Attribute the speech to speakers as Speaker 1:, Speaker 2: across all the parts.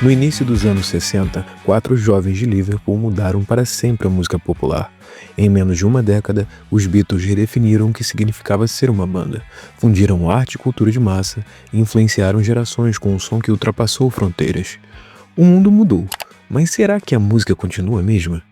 Speaker 1: No início dos anos 60, 4 jovens de Liverpool mudaram para sempre a música popular. Em menos de uma década, os Beatles redefiniram o que significava ser uma banda, fundiram arte e cultura de massa e influenciaram gerações com um som que ultrapassou fronteiras. O mundo mudou, mas será que a música continua a mesma?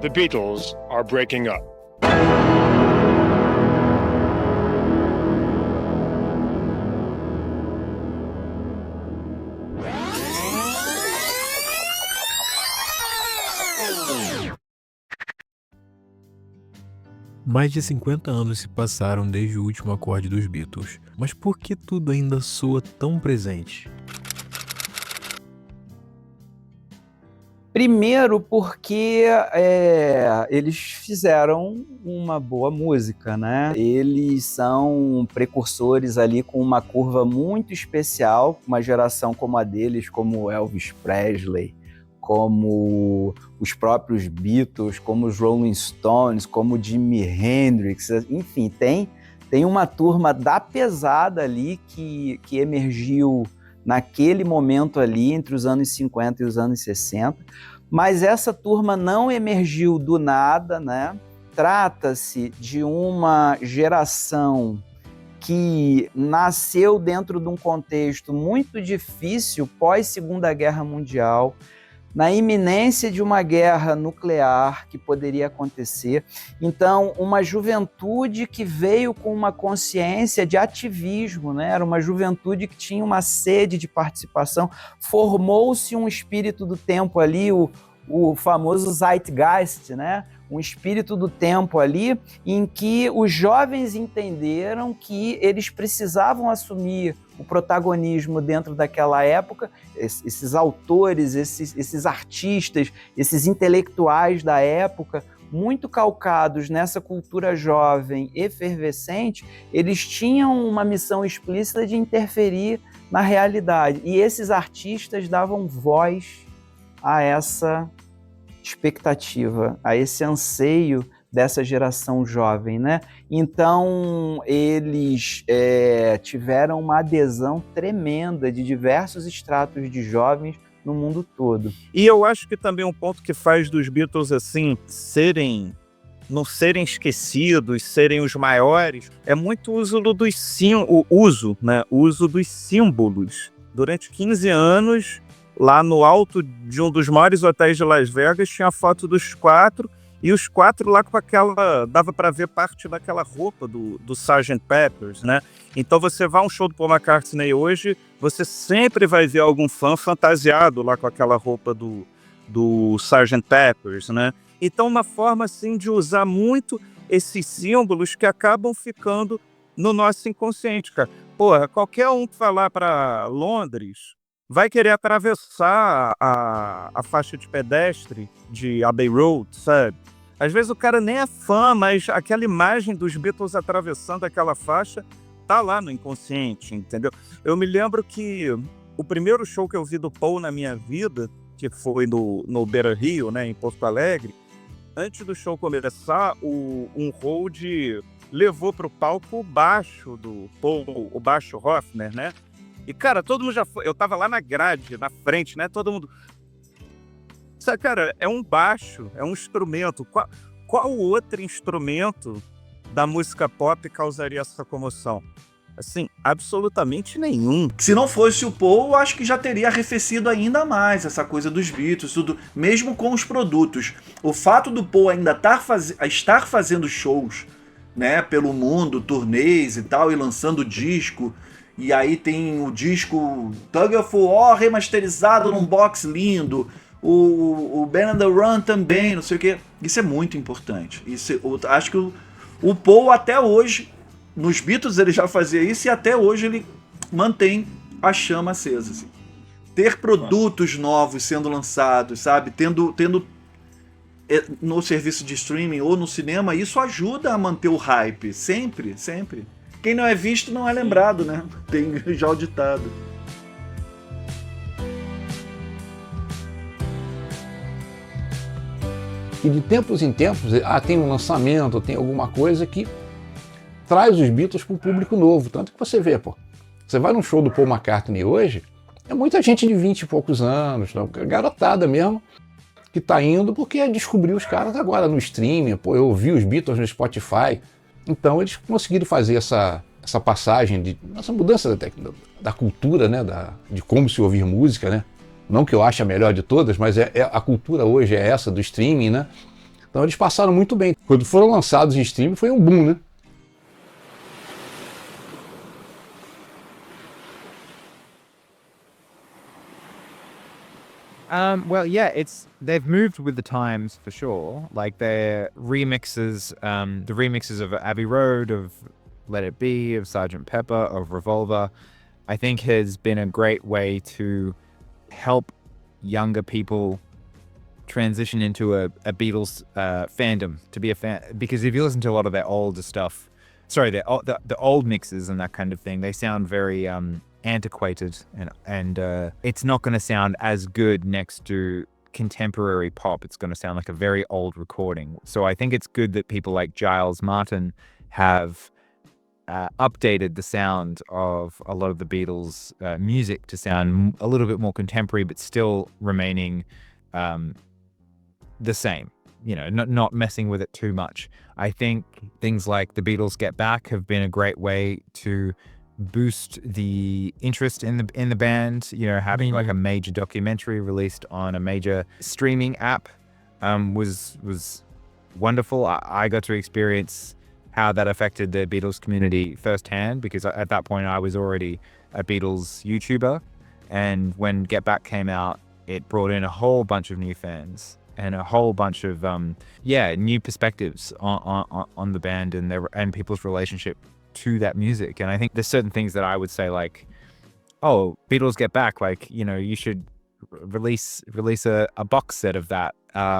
Speaker 2: The Beatles are breaking up.
Speaker 1: Mais de 50 anos se passaram desde o último acorde dos Beatles, mas por que tudo ainda soa tão presente?
Speaker 3: Primeiro porque eles fizeram uma boa música, né? Eles são precursores ali com uma curva muito especial, uma geração como a deles, como Elvis Presley, como os próprios Beatles, como os Rolling Stones, como Jimi Hendrix, enfim, tem uma turma da pesada ali que emergiu naquele momento ali, entre os anos 50 e os anos 60, mas essa turma não emergiu do nada, né? Trata-se de uma geração que nasceu dentro de um contexto muito difícil pós-Segunda Guerra Mundial, na iminência de uma guerra nuclear que poderia acontecer. Então, uma juventude que veio com uma consciência de ativismo, né? Era uma juventude que tinha uma sede de participação, formou-se um espírito do tempo ali, o famoso Zeitgeist, né? Um espírito do tempo ali, em que os jovens entenderam que eles precisavam assumir o protagonismo dentro daquela época. Esses autores, esses artistas, esses intelectuais da época, muito calcados nessa cultura jovem, efervescente, eles tinham uma missão explícita de interferir na realidade. E esses artistas davam voz a essa expectativa, a esse anseio dessa geração jovem, né? Então, eles tiveram uma adesão tremenda de diversos estratos de jovens no mundo todo.
Speaker 4: E eu acho que também um ponto que faz dos Beatles, assim, não serem esquecidos, serem os maiores, é muito o uso dos símbolos. Durante 15 anos, lá no alto de um dos maiores hotéis de Las Vegas, tinha a foto dos 4, e os 4 lá com aquela... dava para ver parte daquela roupa do Sgt. Pepper's, né? Então você vai a um show do Paul McCartney hoje, você sempre vai ver algum fã fantasiado lá com aquela roupa do Sgt. Pepper's, né? Então uma forma assim de usar muito esses símbolos que acabam ficando no nosso inconsciente, cara. Porra, qualquer um que falar para Londres vai querer atravessar a faixa de pedestre de Abbey Road, sabe? Às vezes o cara nem é fã, mas aquela imagem dos Beatles atravessando aquela faixa tá lá no inconsciente, entendeu? Eu me lembro que o primeiro show que eu vi do Paul na minha vida, que foi no Beira Rio, né, em Porto Alegre, antes do show começar, um hold levou pro palco o baixo do Paul, o baixo Hofner, né? E, cara, todo mundo já foi... Eu tava lá na grade, na frente, né? Todo mundo... Sabe, cara, é um baixo, é um instrumento. Qual outro instrumento da música pop causaria essa comoção? Assim, absolutamente nenhum.
Speaker 5: Se não fosse o Paul, eu acho que já teria arrefecido ainda mais essa coisa dos Beatles, tudo, mesmo com os produtos. O fato do Paul ainda estar fazendo shows, né, pelo mundo, turnês e tal, e lançando disco, e aí tem o disco Tug of War remasterizado num box lindo, o Band on the Run também, não sei o que. Isso é muito importante. Acho que o Paul até hoje, nos Beatles ele já fazia isso, e até hoje ele mantém a chama acesa. Assim. Ter produtos novos sendo lançados, sabe? Tendo no serviço de streaming ou no cinema, isso ajuda a manter o hype. Sempre, sempre. Quem não é visto não é lembrado, né? Tem já o ditado.
Speaker 6: E de tempos em tempos, tem um lançamento, tem alguma coisa que traz os Beatles para um público novo. Tanto que você vê, você vai num show do Paul McCartney hoje, é muita gente de 20 e poucos anos, garotada mesmo, que tá indo porque descobriu os caras agora no streaming. Eu ouvi os Beatles no Spotify. Então eles conseguiram fazer essa passagem, essa mudança da cultura, né, de como se ouvir música, né? Não que eu ache a melhor de todas, mas a cultura hoje é essa do streaming, né? Então eles passaram muito bem. Quando foram lançados em streaming foi um boom, né?
Speaker 7: Well, yeah, they've moved with the times for sure. Like their remixes, the remixes of Abbey Road, of Let It Be, of Sgt. Pepper, of Revolver, I think has been a great way to help younger people transition into a Beatles fandom, to be a fan. Because if you listen to a lot of their older stuff, the old mixes and that kind of thing, they sound very antiquated, and it's not going to sound as good next to contemporary pop. It's going to sound like a very old recording. So I think it's good that people like Giles Martin have updated the sound of a lot of the Beatles music to sound a little bit more contemporary, but still remaining the same, not messing with it too much. I think things like The Beatles Get Back have been a great way to boost the interest in the band. Having like a major documentary released on a major streaming app was wonderful. I got to experience how that affected the Beatles community firsthand, because at that point I was already a Beatles YouTuber, and when Get Back came out, it brought in a whole bunch of new fans and a whole bunch of new perspectives on the band and people's relationship to that music. And I think there's certain things that I would say, like, oh, Beatles Get Back, like, you should release a box set of that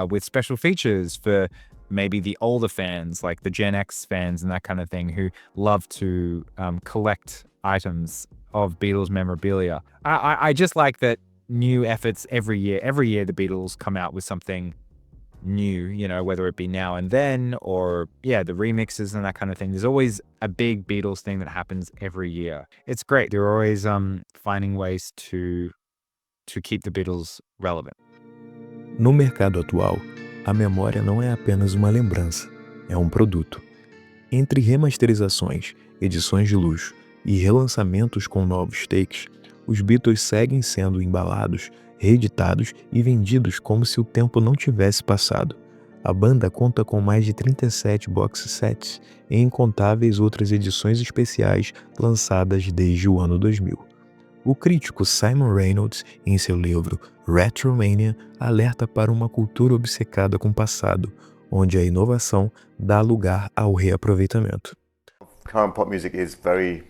Speaker 7: with special features for maybe the older fans, like the Gen X fans and that kind of thing, who love to collect items of Beatles memorabilia. I just like that new efforts every year. Every year the Beatles come out with something new, whether it be Now and Then or the remixes and that kind of thing. There's always a big Beatles thing that happens every year. It's great. They're always finding ways to keep the Beatles relevant.
Speaker 1: No mercado atual, a memória não é apenas uma lembrança, é um produto. Entre remasterizações, edições de luxo e relançamentos com novos takes, os Beatles seguem sendo embalados, reeditados e vendidos como se o tempo não tivesse passado. A banda conta com mais de 37 box sets e incontáveis outras edições especiais lançadas desde o ano 2000. O crítico Simon Reynolds, em seu livro Retromania, alerta para uma cultura obcecada com o passado, onde a inovação dá lugar ao reaproveitamento.
Speaker 8: Current pop music is very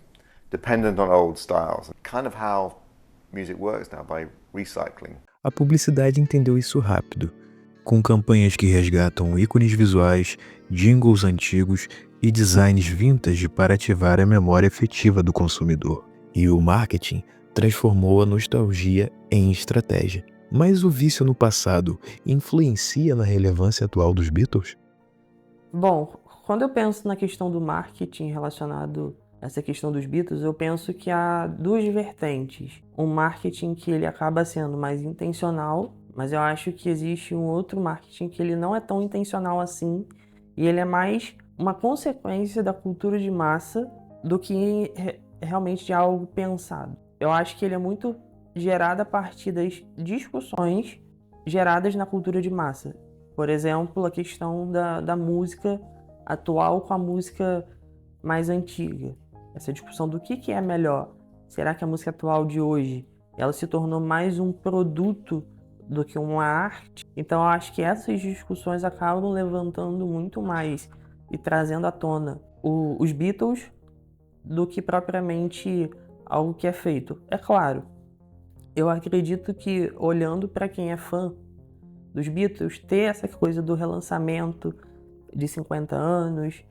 Speaker 8: dependent on old styles. Kind of how music works now, by recycling.
Speaker 1: A publicidade entendeu isso rápido, com campanhas que resgatam ícones visuais, jingles antigos e designs vintage para ativar a memória afetiva do consumidor. E o marketing transformou a nostalgia em estratégia. Mas o vício no passado influencia na relevância atual dos Beatles?
Speaker 9: Bom, quando eu penso na questão do marketing relacionado a essa questão dos Beatles, eu penso que há duas vertentes. Um marketing que ele acaba sendo mais intencional, mas eu acho que existe um outro marketing que ele não é tão intencional assim, e ele é mais uma consequência da cultura de massa do que realmente de algo pensado. Eu acho que ele é muito gerado a partir das discussões geradas na cultura de massa. Por exemplo, a questão da música atual com a música mais antiga. Essa discussão do que é melhor. Será que a música atual de hoje ela se tornou mais um produto do que uma arte? Então eu acho que essas discussões acabam levantando muito mais e trazendo à tona os Beatles do que propriamente algo que é feito. É claro, eu acredito que, olhando para quem é fã dos Beatles, ter essa coisa do relançamento de 50 anos,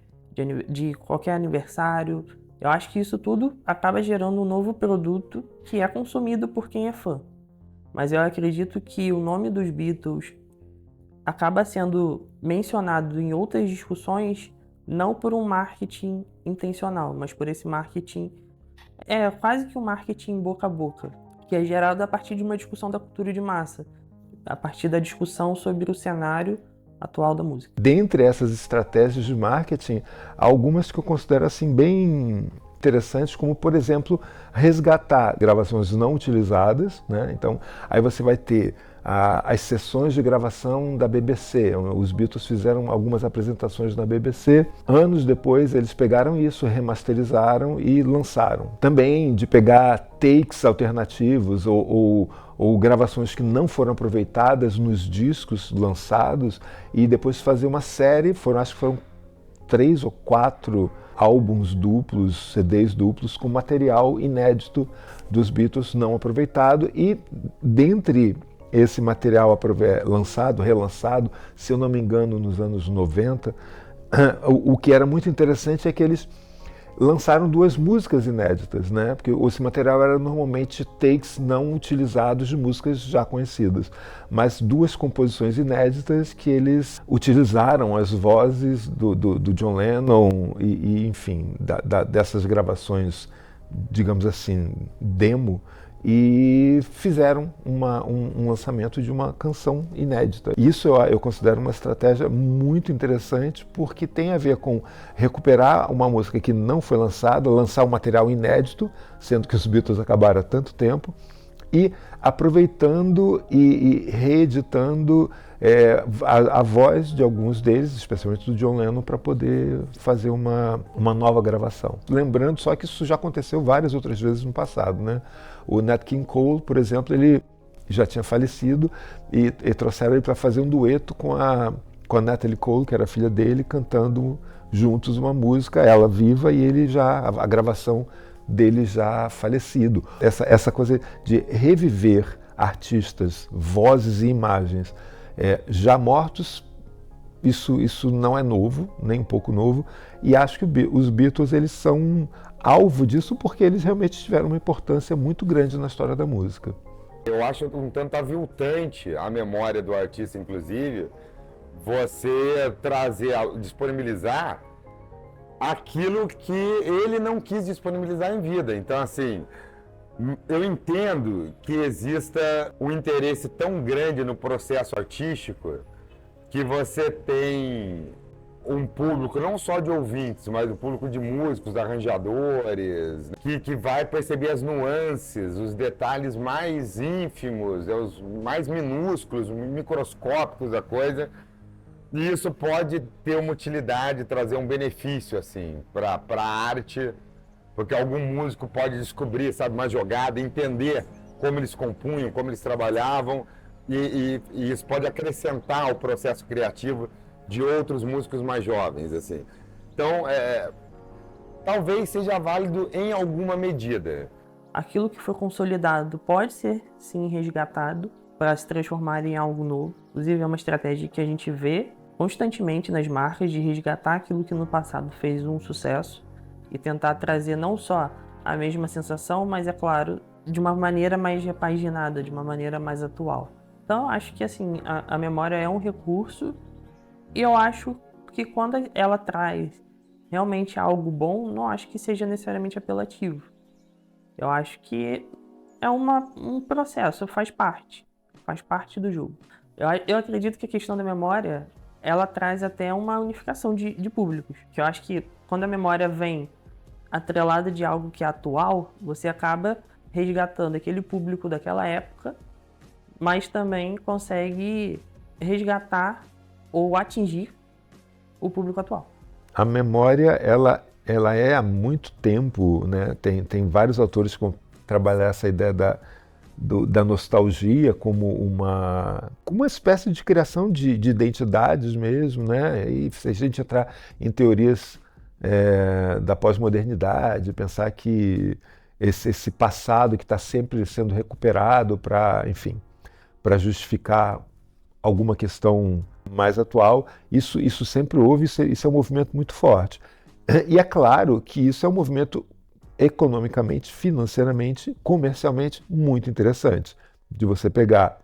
Speaker 9: de qualquer aniversário, eu acho que isso tudo acaba gerando um novo produto que é consumido por quem é fã. Mas eu acredito que o nome dos Beatles acaba sendo mencionado em outras discussões não por um marketing intencional, mas por esse marketing, quase que um marketing boca a boca, que é gerado a partir de uma discussão da cultura de massa, a partir da discussão sobre o cenário atual da música.
Speaker 10: Dentre essas estratégias de marketing, há algumas que eu considero assim bem interessantes, como por exemplo, resgatar gravações não utilizadas, né? Então, aí você vai ter as sessões de gravação da BBC. Os Beatles fizeram algumas apresentações na BBC. Anos depois, eles pegaram isso, remasterizaram e lançaram. Também de pegar takes alternativos ou gravações que não foram aproveitadas nos discos lançados e depois fazer uma série. Acho que foram 3 ou 4 álbuns duplos, CDs duplos, com material inédito dos Beatles não aproveitado. E dentre esse material relançado, se eu não me engano, nos anos 90, o que era muito interessante é que eles lançaram 2 músicas inéditas, né? Porque esse material era normalmente takes não utilizados de músicas já conhecidas, mas 2 composições inéditas que eles utilizaram as vozes do John Lennon e enfim, dessas gravações, digamos assim, demo, e fizeram um lançamento de uma canção inédita. Isso eu considero uma estratégia muito interessante, porque tem a ver com recuperar uma música que não foi lançada, lançar um material inédito, sendo que os Beatles acabaram há tanto tempo, e aproveitando e reeditando a voz de alguns deles, especialmente do John Lennon, para poder fazer uma nova gravação. Lembrando só que isso já aconteceu várias outras vezes no passado, né? O Nat King Cole, por exemplo, ele já tinha falecido e trouxeram ele para fazer um dueto com a Natalie Cole, que era a filha dele, cantando juntos uma música, ela viva e ele a gravação dele já falecido. Essa coisa de reviver artistas, vozes e imagens já mortos, isso não é novo, nem um pouco novo, e acho que os Beatles eles são alvo disso porque eles realmente tiveram uma importância muito grande na história da música.
Speaker 11: Eu acho um tanto aviltante a memória do artista, inclusive, você disponibilizar aquilo que ele não quis disponibilizar em vida. Então, assim, eu entendo que exista um interesse tão grande no processo artístico que você tem um público não só de ouvintes, mas um público de músicos, arranjadores, que vai perceber as nuances, os detalhes mais ínfimos, os mais minúsculos, microscópicos da coisa. E isso pode ter uma utilidade, trazer um benefício assim, para a arte, porque algum músico pode descobrir, sabe, uma jogada, entender como eles compunham, como eles trabalhavam, e isso pode acrescentar ao processo criativo de outros músicos mais jovens, assim. Então, talvez seja válido em alguma medida.
Speaker 9: Aquilo que foi consolidado pode ser, sim, resgatado para se transformar em algo novo. Inclusive, é uma estratégia que a gente vê constantemente nas marcas de resgatar aquilo que no passado fez um sucesso e tentar trazer não só a mesma sensação, mas, é claro, de uma maneira mais repaginada, de uma maneira mais atual. Então, acho que assim, a memória é um recurso e eu acho que quando ela traz realmente algo bom, não acho que seja necessariamente apelativo. Eu acho que é um processo, faz parte do jogo. Eu acredito que a questão da memória, ela traz até uma unificação de públicos. Que eu acho que quando a memória vem atrelada de algo que é atual, você acaba resgatando aquele público daquela época, mas também consegue resgatar ou atingir o público atual.
Speaker 10: A memória, ela é há muito tempo, né? Tem vários autores que trabalham essa ideia da nostalgia como uma espécie de criação de identidades mesmo, né? E se a gente entrar em teorias da pós-modernidade, pensar que esse passado que está sempre sendo recuperado para, enfim, para justificar alguma questão mais atual, isso sempre houve, isso é um movimento muito forte. E é claro que isso é um movimento economicamente, financeiramente, comercialmente muito interessante, de você pegar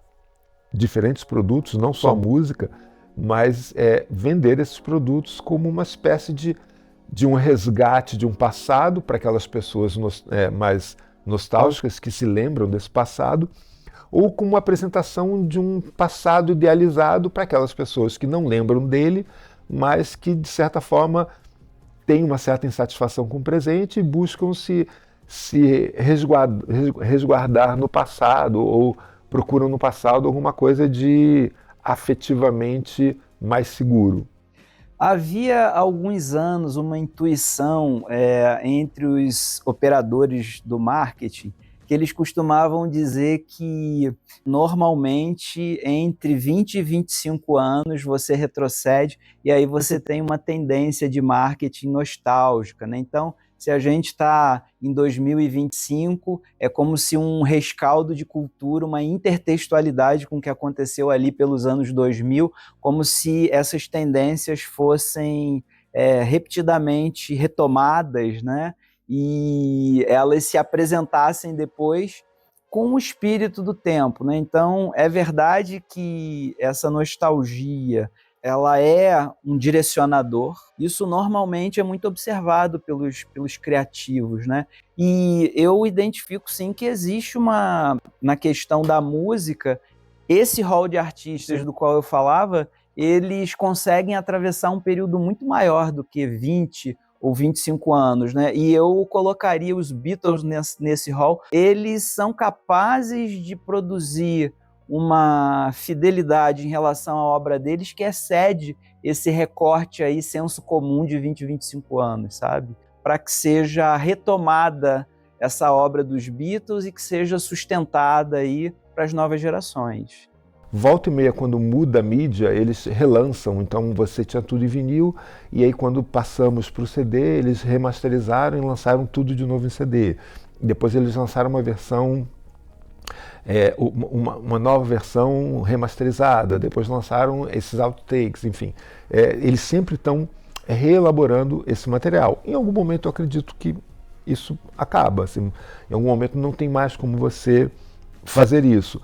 Speaker 10: diferentes produtos, não só música, mas vender esses produtos como uma espécie de um resgate de um passado para aquelas pessoas mais nostálgicas que se lembram desse passado, ou como uma apresentação de um passado idealizado para aquelas pessoas que não lembram dele, mas que, de certa forma, têm uma certa insatisfação com o presente e buscam se resguardar no passado, ou procuram no passado alguma coisa de afetivamente mais seguro.
Speaker 3: Havia há alguns anos uma intuição entre os operadores do marketing, que eles costumavam dizer que normalmente entre 20 e 25 anos você retrocede e aí você tem uma tendência de marketing nostálgica, né? Então, se a gente está em 2025, é como se um rescaldo de cultura, uma intertextualidade com o que aconteceu ali pelos anos 2000, como se essas tendências fossem repetidamente retomadas, né? E elas se apresentassem depois com o espírito do tempo, né? Então, é verdade que essa nostalgia, ela é um direcionador. Isso normalmente é muito observado pelos criativos, né? E eu identifico sim que existe na questão da música, esse rol de artistas do qual eu falava, eles conseguem atravessar um período muito maior do que 20 ou 25 anos, né? E eu colocaria os Beatles nesse rol. Eles são capazes de produzir uma fidelidade em relação à obra deles que excede esse recorte aí, senso comum de 20, 25 anos, sabe? Para que seja retomada essa obra dos Beatles e que seja sustentada aí para as novas gerações.
Speaker 10: Volta e meia, quando muda a mídia, eles relançam. Então você tinha tudo em vinil, e aí quando passamos para o CD, eles remasterizaram e lançaram tudo de novo em CD. Depois eles lançaram uma versão, uma nova versão remasterizada. Depois lançaram esses outtakes, enfim. Eles sempre estão reelaborando esse material. Em algum momento eu acredito que isso acaba. Assim, em algum momento não tem mais como você fazer isso.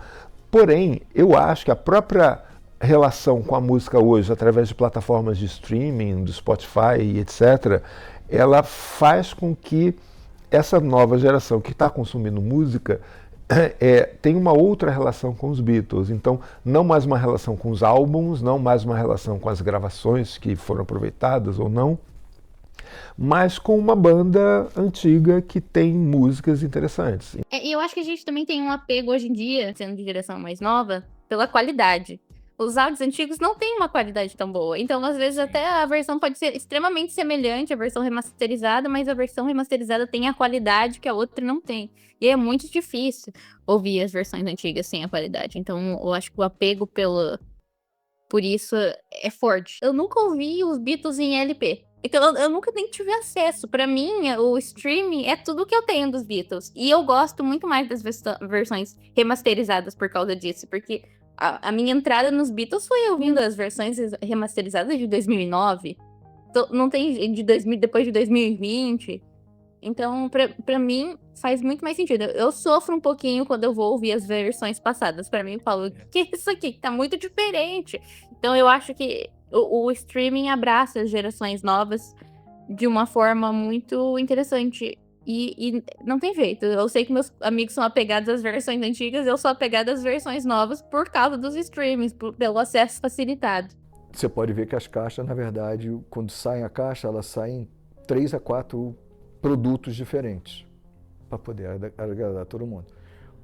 Speaker 10: Porém, eu acho que a própria relação com a música hoje, através de plataformas de streaming, do Spotify e etc., ela faz com que essa nova geração que está consumindo música tenha uma outra relação com os Beatles. Então, não mais uma relação com os álbuns, não mais uma relação com as gravações que foram aproveitadas ou não, mas com uma banda antiga que tem músicas interessantes.
Speaker 12: E eu acho que a gente também tem um apego hoje em dia, sendo de geração mais nova, pela qualidade. Os áudios antigos não têm uma qualidade tão boa. Então, às vezes, até a versão pode ser extremamente semelhante à versão remasterizada, mas a versão remasterizada tem a qualidade que a outra não tem. E é muito difícil ouvir as versões antigas sem a qualidade. Então, eu acho que o apego por isso é forte. Eu nunca ouvi os Beatles em LP. Então, eu nunca nem tive acesso. Pra mim, o streaming é tudo que eu tenho dos Beatles. E eu gosto muito mais das versões remasterizadas por causa disso. Porque a minha entrada nos Beatles foi ouvindo as versões remasterizadas de 2009. Então, não tem depois de 2020. Então, pra mim, faz muito mais sentido. Eu sofro um pouquinho quando eu vou ouvir as versões passadas. Pra mim, eu falo, que é isso aqui? Tá muito diferente. Então, eu acho que o streaming abraça as gerações novas de uma forma muito interessante. E não tem jeito. Eu sei que meus amigos são apegados às versões antigas, eu sou apegada às versões novas por causa dos streamings, pelo acesso facilitado.
Speaker 13: Você pode ver que as caixas, na verdade, quando saem a caixa, elas saem 3 a 4 produtos diferentes para poder agradar todo mundo.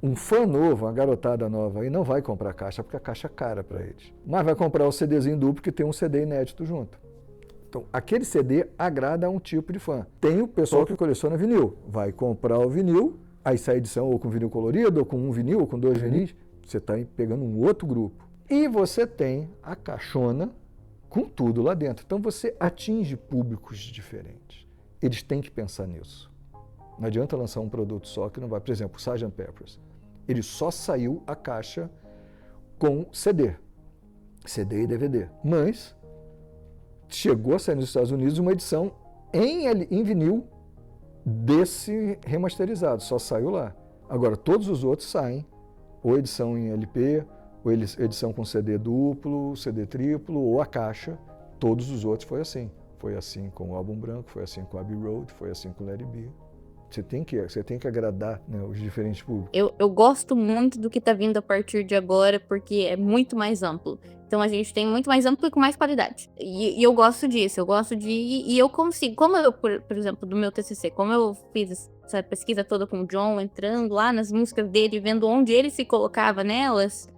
Speaker 13: Um fã novo, uma garotada nova aí não vai comprar caixa porque a caixa é cara para eles. Mas vai comprar o CDzinho duplo que tem um CD inédito junto. Então, aquele CD agrada a um tipo de fã. Tem o pessoal que coleciona vinil. Vai comprar o vinil, aí sai a edição ou com vinil colorido, ou com um vinil, ou com 2 vinis. Você está pegando um outro grupo. E você tem a caixona com tudo lá dentro. Então, você atinge públicos diferentes. Eles têm que pensar nisso. Não adianta lançar um produto só que não vai. Por exemplo, o Sgt. Pepper's. Ele só saiu a caixa com CD e DVD. Mas chegou a sair nos Estados Unidos uma edição em vinil desse remasterizado. Só saiu lá. Agora, todos os outros saem ou edição em LP, ou edição com CD duplo, CD triplo, ou a caixa. Todos os outros foi assim. Foi assim com o Álbum Branco, foi assim com o Abbey Road, foi assim com o Let It Be. Você tem que agradar, né, os diferentes públicos.
Speaker 12: Eu gosto muito do que tá vindo a partir de agora, porque é muito mais amplo. Então a gente tem muito mais amplo e com mais qualidade. E eu gosto disso, e eu consigo, como eu, por exemplo, do meu TCC, como eu fiz essa pesquisa toda com o John, entrando lá nas músicas dele, vendo onde ele se colocava nelas,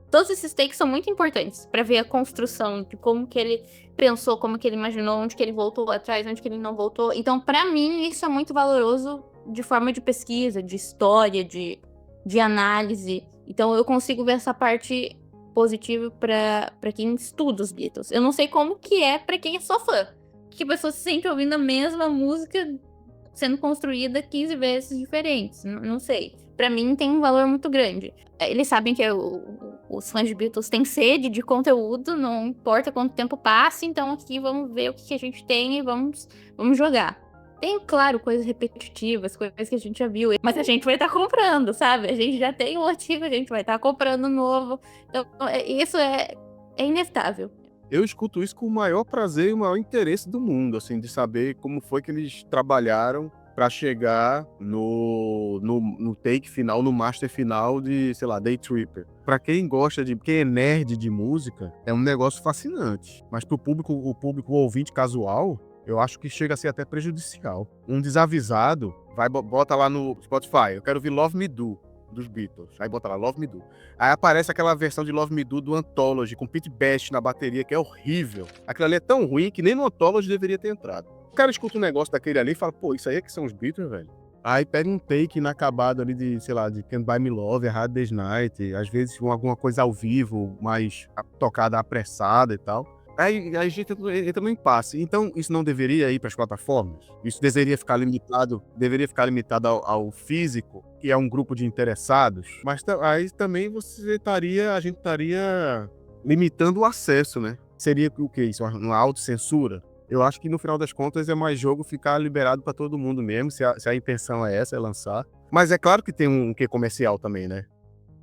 Speaker 12: todos esses takes são muito importantes para ver a construção de como que ele pensou, como que ele imaginou, onde que ele voltou atrás, onde que ele não voltou. Então, para mim, isso é muito valoroso de forma de pesquisa, de história, de análise. Então, eu consigo ver essa parte positiva para quem estuda os Beatles. Eu não sei como que é para quem é só fã. Que a pessoa se sente ouvindo a mesma música sendo construída 15 vezes diferentes. Não sei. Pra mim tem um valor muito grande. Eles sabem que os fãs de Beatles têm sede de conteúdo, não importa quanto tempo passe, então aqui vamos ver o que a gente tem e vamos jogar. Tem, claro, coisas repetitivas, coisas que a gente já viu, mas a gente vai estar comprando, sabe? A gente já tem um antigo, a gente vai estar comprando um novo. Então, isso é inevitável.
Speaker 14: Eu escuto isso com o maior prazer e o maior interesse do mundo, assim, de saber como foi que eles trabalharam para chegar no take final, no master final de, sei lá, Day Tripper. Para quem gosta quem é nerd de música, é um negócio fascinante. Mas pro público, o ouvinte casual, eu acho que chega a ser até prejudicial. Um desavisado bota lá no Spotify, eu quero ouvir Love Me Do, dos Beatles. Aí bota lá, Love Me Do. Aí aparece aquela versão de Love Me Do do Anthology, com Pete Best na bateria, que é horrível. Aquilo ali é tão ruim que nem no Anthology deveria ter entrado. O cara escuta um negócio daquele ali e fala, pô, isso aí é que são os Beatles, velho. Aí pega um take inacabado ali de, sei lá, de Can't Buy Me Love, A Hard Day's Night, às vezes alguma coisa ao vivo, mais tocada apressada e tal. Aí a gente entra no impasse. Então, isso não deveria ir para as plataformas? Isso deveria ficar limitado ao físico, que é um grupo de interessados? Mas aí também a gente estaria limitando o acesso, né? Seria o quê? Isso? Uma autocensura? Eu acho que no final das contas é mais jogo ficar liberado para todo mundo mesmo, se a intenção é essa, é lançar. Mas é claro que tem um quê comercial também, né?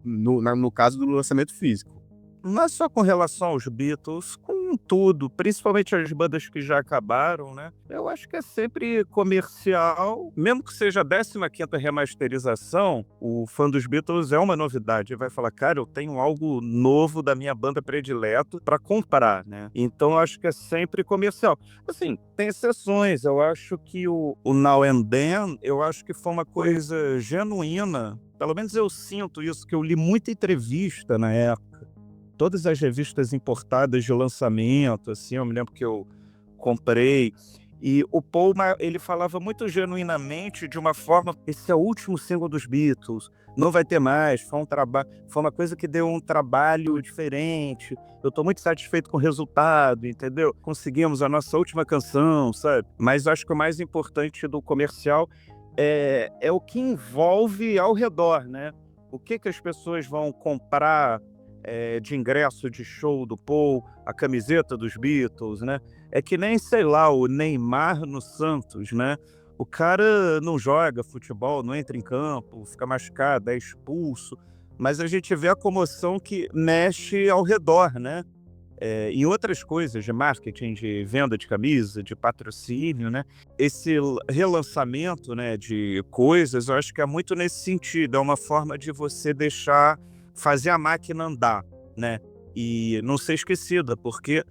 Speaker 14: No caso do lançamento físico.
Speaker 4: Não é só com relação aos Beatles, com tudo, principalmente as bandas que já acabaram, né? Eu acho que é sempre comercial, mesmo que seja a 15ª remasterização, o fã dos Beatles é uma novidade. Ele vai falar, cara, eu tenho algo novo da minha banda predileto para comprar, né? Então eu acho que é sempre comercial. Assim, tem exceções. Eu acho que o Now and Then, eu acho que foi uma coisa genuína. Pelo menos eu sinto isso, que eu li muita entrevista na época. Todas as revistas importadas de lançamento, assim, eu me lembro que eu comprei. E o Paul, ele falava muito genuinamente de uma forma, esse é o último single dos Beatles, não vai ter mais, foi uma coisa que deu um trabalho diferente, eu tô muito satisfeito com o resultado, entendeu? Conseguimos a nossa última canção, sabe? Mas eu acho que o mais importante do comercial é o que envolve ao redor, né? O que as pessoas vão comprar de ingresso de show do Paul, a camiseta dos Beatles, né? É que nem, sei lá, o Neymar no Santos, né? O cara não joga futebol, não entra em campo, fica machucado, é expulso, mas a gente vê a comoção que mexe ao redor, né? Em outras coisas de marketing, de venda de camisa, de patrocínio, né? Esse relançamento, né, de coisas, eu acho que é muito nesse sentido, é uma forma de você fazer a máquina andar, né? E não ser esquecida, porque,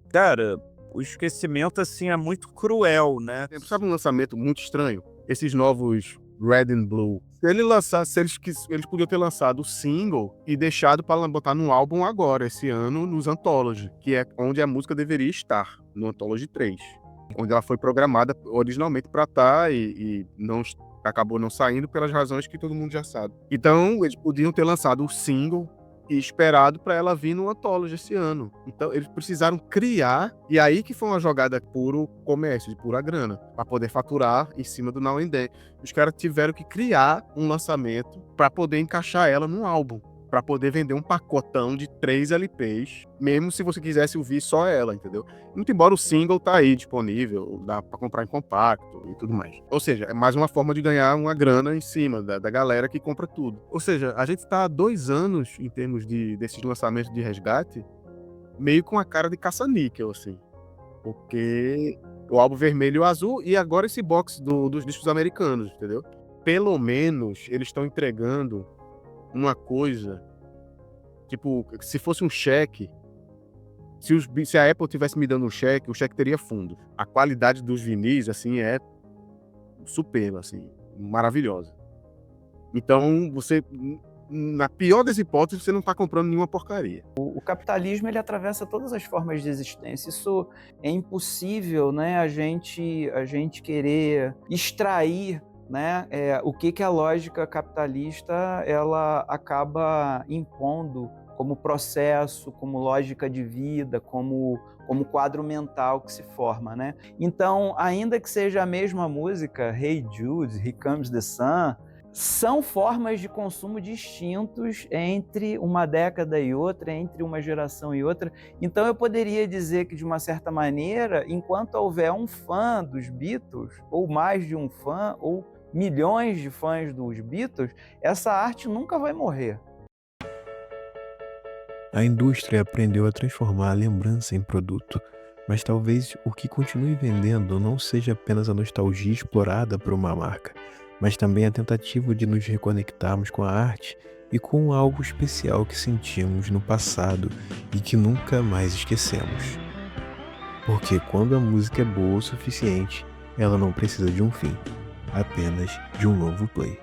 Speaker 4: cara, O esquecimento, assim, é muito cruel, né?
Speaker 14: Sabe um lançamento muito estranho? Esses novos Red and Blue. Se ele lançasse, eles podiam ter lançado o single e deixado para botar no álbum agora, esse ano, nos Anthology, que é onde a música deveria estar, no Anthology 3. Onde ela foi programada originalmente para estar e não acabou não saindo pelas razões que todo mundo já sabe. Então, eles podiam ter lançado o single e esperado para ela vir no Anthology esse ano. Então, eles precisaram criar, e aí que foi uma jogada puro comércio, de pura grana, para poder faturar em cima do Now and Then. Os caras tiveram que criar um lançamento para poder encaixar ela num álbum, para poder vender um pacotão de 3 LPs, mesmo se você quisesse ouvir só ela, entendeu? Muito embora o single tá aí disponível, dá para comprar em compacto e tudo mais. Ou seja, é mais uma forma de ganhar uma grana em cima da galera que compra tudo. Ou seja, a gente tá há 2 anos, em termos desses lançamentos de resgate, meio com a cara de caça-níquel, assim. Porque o álbum vermelho e o azul, e agora esse box dos discos americanos, entendeu? Pelo menos eles estão entregando uma coisa, tipo, se fosse um cheque, se a Apple tivesse me dando um cheque, o cheque teria fundo. A qualidade dos vinis, assim, é super, assim, maravilhosa. Então, você, na pior das hipóteses, você não está comprando nenhuma porcaria.
Speaker 3: O capitalismo, ele atravessa todas as formas de existência. Isso é impossível, né, a gente querer extrair, né, o que a lógica capitalista ela acaba impondo como processo, como lógica de vida, como quadro mental que se forma, né? Então, ainda que seja a mesma música, Hey Jude, Here Comes the Sun, são formas de consumo distintos entre uma década e outra, entre uma geração e outra. Então, eu poderia dizer que, de uma certa maneira, enquanto houver um fã dos Beatles, ou mais de um fã, ou milhões de fãs dos Beatles, essa arte nunca vai morrer.
Speaker 1: A indústria aprendeu a transformar a lembrança em produto, mas talvez o que continue vendendo não seja apenas a nostalgia explorada por uma marca, mas também a tentativa de nos reconectarmos com a arte e com algo especial que sentimos no passado e que nunca mais esquecemos. Porque quando a música é boa o suficiente, ela não precisa de um fim, apenas de um novo play.